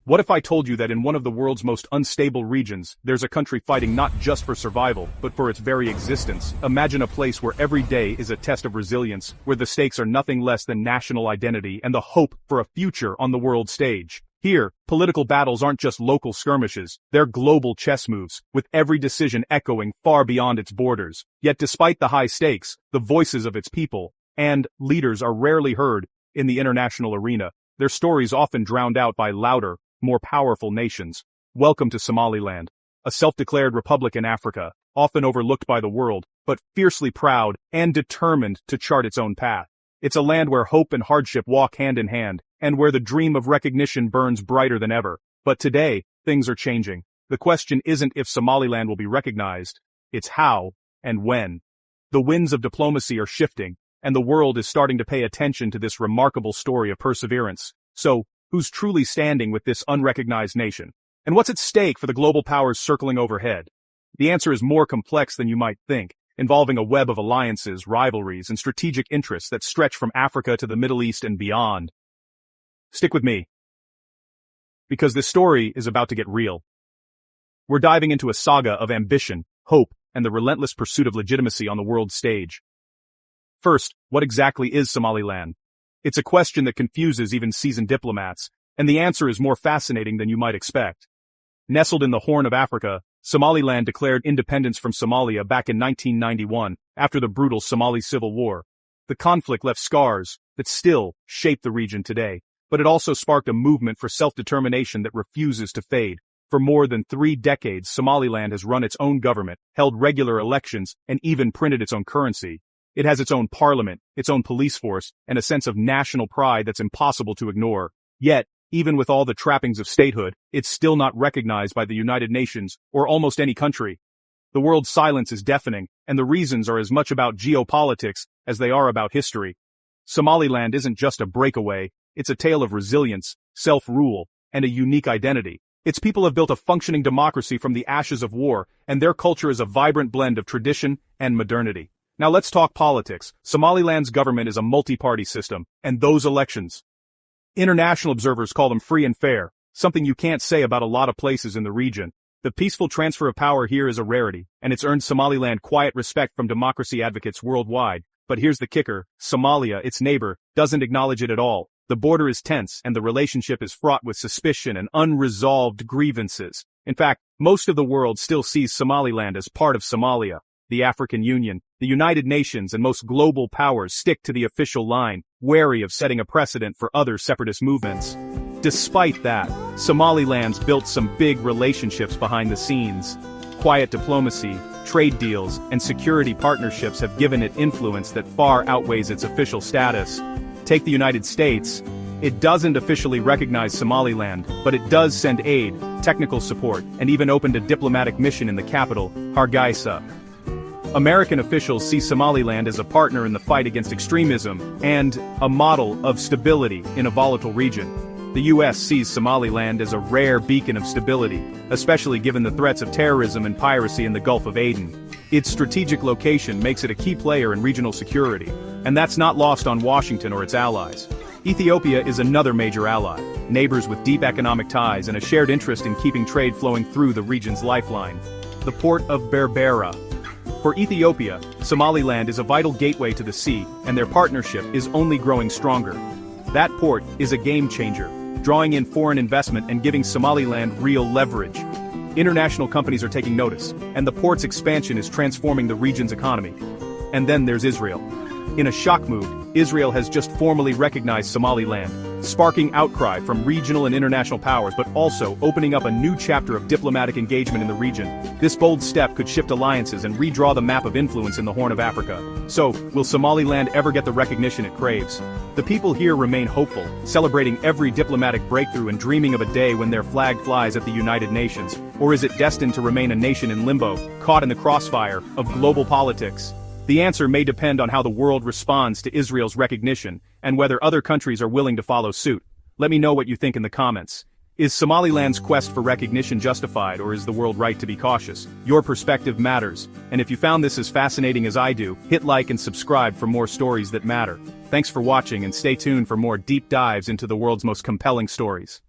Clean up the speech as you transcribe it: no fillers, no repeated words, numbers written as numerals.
What if I told you that in one of the world's most unstable regions, there's a country fighting not just for survival, but for its very existence? Imagine a place where every day is a test of resilience, where the stakes are nothing less than national identity and the hope for a future on the world stage. Here, political battles aren't just local skirmishes, they're global chess moves, with every decision echoing far beyond its borders. Yet despite the high stakes, the voices of its people and leaders are rarely heard in the international arena, their stories often drowned out by louder, more powerful nations. Welcome to Somaliland, a self-declared republic in Africa, often overlooked by the world, but fiercely proud and determined to chart its own path. It's a land where hope and hardship walk hand in hand, and where the dream of recognition burns brighter than ever. But today, things are changing. The question isn't if Somaliland will be recognized, it's how and when. The winds of diplomacy are shifting, and the world is starting to pay attention to this remarkable story of perseverance. So, who's truly standing with this unrecognized nation? And what's at stake for the global powers circling overhead? The answer is more complex than you might think, involving a web of alliances, rivalries, and strategic interests that stretch from Africa to the Middle East and beyond. Stick with me, because this story is about to get real. We're diving into a saga of ambition, hope, and the relentless pursuit of legitimacy on the world stage. First, what exactly is Somaliland? It's a question that confuses even seasoned diplomats, and the answer is more fascinating than you might expect. Nestled in the Horn of Africa, Somaliland declared independence from Somalia back in 1991, after the brutal Somali civil war. The conflict left scars that still shape the region today, but it also sparked a movement for self-determination that refuses to fade. For more than 3 decades, Somaliland has run its own government, held regular elections, and even printed its own currency. It has its own parliament, its own police force, and a sense of national pride that's impossible to ignore. Yet, even with all the trappings of statehood, it's still not recognized by the United Nations or almost any country. The world's silence is deafening, and the reasons are as much about geopolitics as they are about history. Somaliland isn't just a breakaway, it's a tale of resilience, self-rule, and a unique identity. Its people have built a functioning democracy from the ashes of war, and their culture is a vibrant blend of tradition and modernity. Now let's talk politics. Somaliland's government is a multi-party system, and those elections, international observers call them free and fair, something you can't say about a lot of places in the region. The peaceful transfer of power here is a rarity, and it's earned Somaliland quiet respect from democracy advocates worldwide. But here's the kicker: Somalia, its neighbor, doesn't acknowledge it at all. The border is tense, and the relationship is fraught with suspicion and unresolved grievances. In fact, most of the world still sees Somaliland as part of Somalia. The African Union, the United Nations, and most global powers stick to the official line, wary of setting a precedent for other separatist movements. Despite that, Somaliland's built some big relationships behind the scenes. Quiet diplomacy, trade deals, and security partnerships have given it influence that far outweighs its official status. Take the United States. It doesn't officially recognize Somaliland, but it does send aid, technical support, and even opened a diplomatic mission in the capital, Hargeisa. American officials see Somaliland as a partner in the fight against extremism and a model of stability in a volatile region. The U.S. sees Somaliland as a rare beacon of stability, especially given the threats of terrorism and piracy in the Gulf of Aden. Its strategic location makes it a key player in regional security, and that's not lost on Washington or its allies. Ethiopia is another major ally, neighbors with deep economic ties and a shared interest in keeping trade flowing through the region's lifeline. The port of Berbera. For Ethiopia, Somaliland is a vital gateway to the sea, and their partnership is only growing stronger. That port is a game changer, drawing in foreign investment and giving Somaliland real leverage. International companies are taking notice, and the port's expansion is transforming the region's economy. And then there's Israel. In a shock move, Israel has just formally recognized Somaliland, sparking outcry from regional and international powers, but also opening up a new chapter of diplomatic engagement in the region. This bold step could shift alliances and redraw the map of influence in the Horn of Africa. So, will Somaliland ever get the recognition it craves? The people here remain hopeful, celebrating every diplomatic breakthrough and dreaming of a day when their flag flies at the United Nations. Or is it destined to remain a nation in limbo, caught in the crossfire of global politics? The answer may depend on how the world responds to Israel's recognition, and whether other countries are willing to follow suit. Let me know what you think in the comments. Is Somaliland's quest for recognition justified, or is the world right to be cautious? Your perspective matters, and if you found this as fascinating as I do, hit like and subscribe for more stories that matter. Thanks for watching, and stay tuned for more deep dives into the world's most compelling stories.